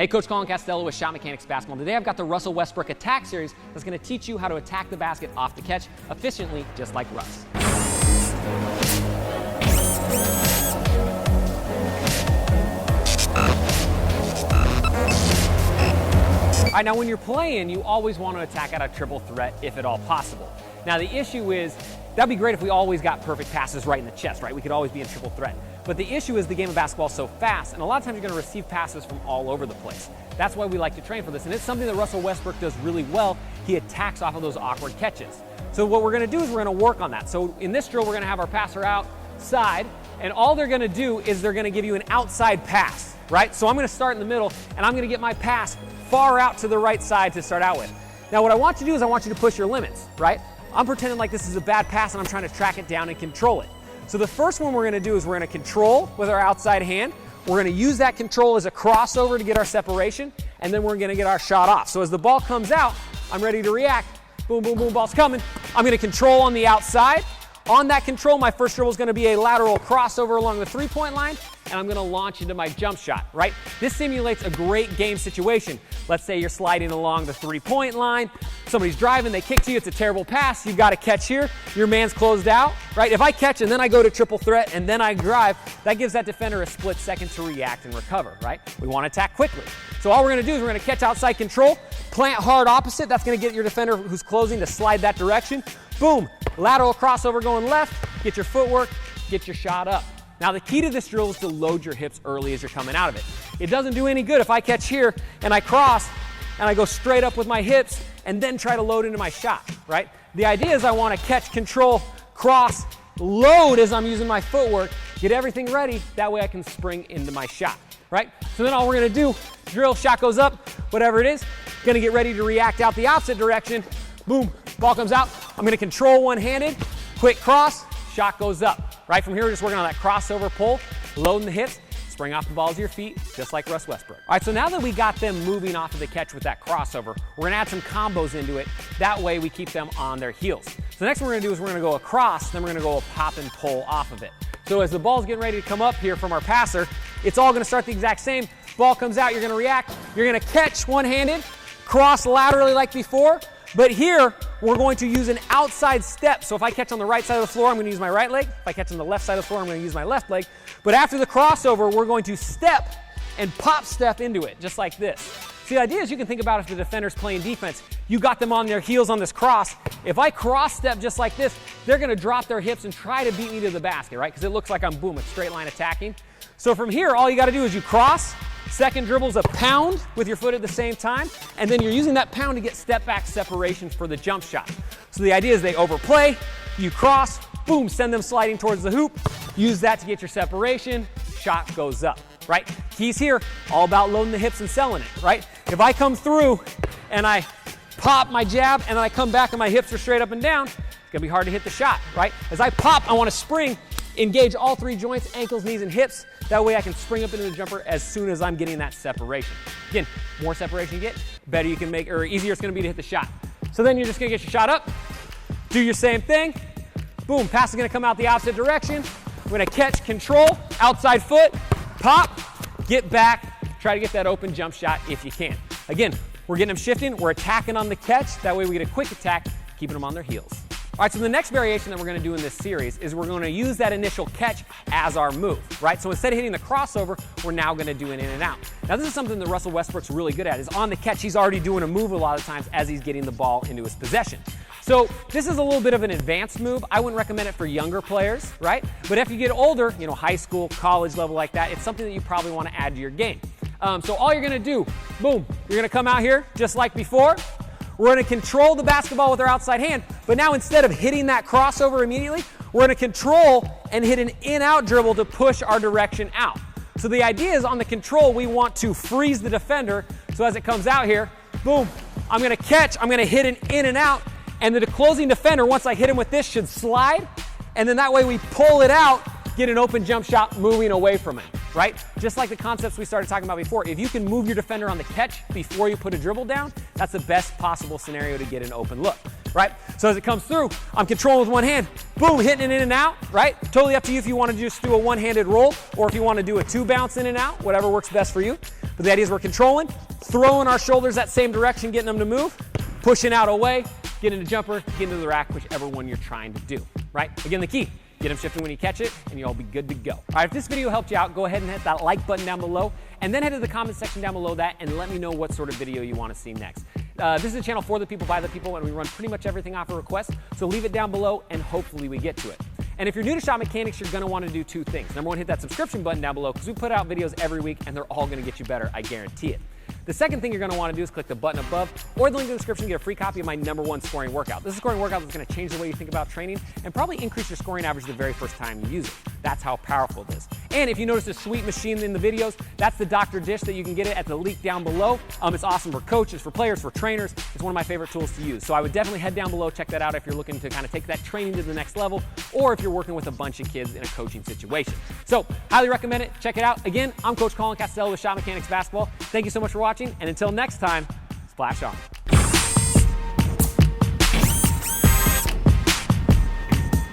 Hey, Coach Colin Castello with Shot Mechanics Basketball. Today I've got the Russell Westbrook Attack Series that's going to teach you how to attack the basket off the catch efficiently, just like Russ. All right, now when you're playing, you always want to attack at a triple threat if at all possible. Now the issue is, that'd be great if we always got perfect passes right in the chest, right? We could always be in triple threat. But the issue is the game of basketball is so fast, and a lot of times you're going to receive passes from all over the place. That's why we like to train for this, and it's something that Russell Westbrook does really well. He attacks off of those awkward catches. So what we're going to do is we're going to work on that. So in this drill, we're going to have our passer outside, and all they're going to do is they're going to give you an outside pass, right? So I'm going to start in the middle, and I'm going to get my pass far out to the right side to start out with. Now what I want you to do is I want you to push your limits, right? I'm pretending like this is a bad pass, and I'm trying to track it down and control it. So the first one we're going to do is we're going to control with our outside hand. We're going to use that control as a crossover to get our separation, and then we're going to get our shot off. So as the ball comes out, I'm ready to react. Boom, boom, boom, ball's coming. I'm going to control on the outside. On that control, my first dribble is going to be a lateral crossover along the three-point line, and I'm going to launch into my jump shot, right? This simulates a great game situation. Let's say you're sliding along the three-point line, somebody's driving, they kick to you, it's a terrible pass, you've got to catch here, your man's closed out, right? If I catch and then I go to triple threat and then I drive, that gives that defender a split second to react and recover, right? We want to attack quickly. So all we're going to do is we're going to catch outside control, plant hard opposite, that's going to get your defender who's closing to slide that direction. Boom, lateral crossover going left, get your footwork, get your shot up. Now the key to this drill is to load your hips early as you're coming out of it. It doesn't do any good if I catch here and I cross and I go straight up with my hips and then try to load into my shot, right? The idea is I want to catch, control, cross, load as I'm using my footwork, get everything ready, that way I can spring into my shot, right? So then all we're going to do, drill, shot goes up, whatever it is, going to get ready to react out the opposite direction, boom, ball comes out, I'm going to control one-handed, quick cross, shot goes up. Right from here, we're just working on that crossover pull, loading the hips, spring off the balls of your feet, just like Russ Westbrook. All right, so now that we got them moving off of the catch with that crossover, we're gonna add some combos into it. That way we keep them on their heels. So the next thing we're gonna do is we're gonna go across, then we're gonna go a pop and pull off of it. So as the ball's getting ready to come up here from our passer, it's all gonna start the exact same. Ball comes out, you're gonna react, you're gonna catch one-handed, cross laterally like before, but here, we're going to use an outside step. So if I catch on the right side of the floor, I'm going to use my right leg. If I catch on the left side of the floor, I'm going to use my left leg. But after the crossover, we're going to step and pop step into it, just like this. See, the idea is you can think about if the defender's playing defense, you got them on their heels on this cross. If I cross step just like this, they're going to drop their hips and try to beat me to the basket, right? Because it looks like I'm, boom, a straight line attacking. So from here, all you got to do is you cross. Second dribble's a pound with your foot at the same time, and then you're using that pound to get step back separation for the jump shot. So the idea is they overplay, you cross, boom, send them sliding towards the hoop, use that to get your separation, shot goes up, right? Keys here, all about loading the hips and selling it, right? If I come through and I pop my jab and then I come back and my hips are straight up and down, it's gonna be hard to hit the shot, right? As I pop, I wanna spring, engage all three joints, ankles, knees, and hips. That way I can spring up into the jumper as soon as I'm getting that separation. Again, more separation you get, better you can make, or easier it's gonna be to hit the shot. So then you're just gonna get your shot up, do your same thing, boom, pass is gonna come out the opposite direction. We're gonna catch, control, outside foot, pop, get back, try to get that open jump shot if you can. Again, we're getting them shifting, we're attacking on the catch, that way we get a quick attack, keeping them on their heels. All right, so the next variation that we're going to do in this series is we're going to use that initial catch as our move, right? So instead of hitting the crossover, we're now going to do an in and out. Now this is something that Russell Westbrook's really good at, is on the catch, he's already doing a move a lot of times as he's getting the ball into his possession. So this is a little bit of an advanced move. I wouldn't recommend it for younger players, right? But if you get older, you know, high school, college level like that, it's something that you probably want to add to your game. So all you're going to do, boom, you're going to come out here just like before. We're going to control the basketball with our outside hand, but now instead of hitting that crossover immediately, we're going to control and hit an in-out dribble to push our direction out. So the idea is on the control, we want to freeze the defender. So as it comes out here, boom, I'm going to catch, I'm going to hit an in and out, and the closing defender, once I hit him with this, should slide, and then that way we pull it out, get an open jump shot moving away from it, right? Just like the concepts we started talking about before. If you can move your defender on the catch before you put a dribble down, that's the best possible scenario to get an open look, right? So as it comes through, I'm controlling with one hand, boom, hitting it in and out, right? Totally up to you if you want to just do a one-handed roll or if you want to do a two bounce in and out, whatever works best for you. But the idea is we're controlling, throwing our shoulders that same direction, getting them to move, pushing out away, get into jumper, get into the rack, whichever one you're trying to do, right? Again, the key, get them shifting when you catch it, and you'll be good to go. All right, if this video helped you out, go ahead and hit that like button down below, and then head to the comment section down below that and let me know what sort of video you want to see next. This is a channel for the people, by the people, and we run pretty much everything off a request, so leave it down below, and hopefully we get to it. And if you're new to Shot Mechanics, you're going to want to do two things. Number one, hit that subscription button down below, because we put out videos every week, and they're all going to get you better, I guarantee it. The second thing you're going to want to do is click the button above or the link in the description to get a free copy of my #1 scoring workout. This is a scoring workout that's going to change the way you think about training and probably increase your scoring average the very first time you use it. That's how powerful it is. And if you notice a sweet machine in the videos, that's the Dr. Dish that you can get it at the link down below. It's awesome for coaches, for players, for trainers. It's one of my favorite tools to use. So I would definitely head down below, check that out if you're looking to kind of take that training to the next level, or if you're working with a bunch of kids in a coaching situation. So highly recommend it. Check it out. Again, I'm Coach Colin Castello with Shot Mechanics Basketball. Thank you so much for watching, and until next time, splash on.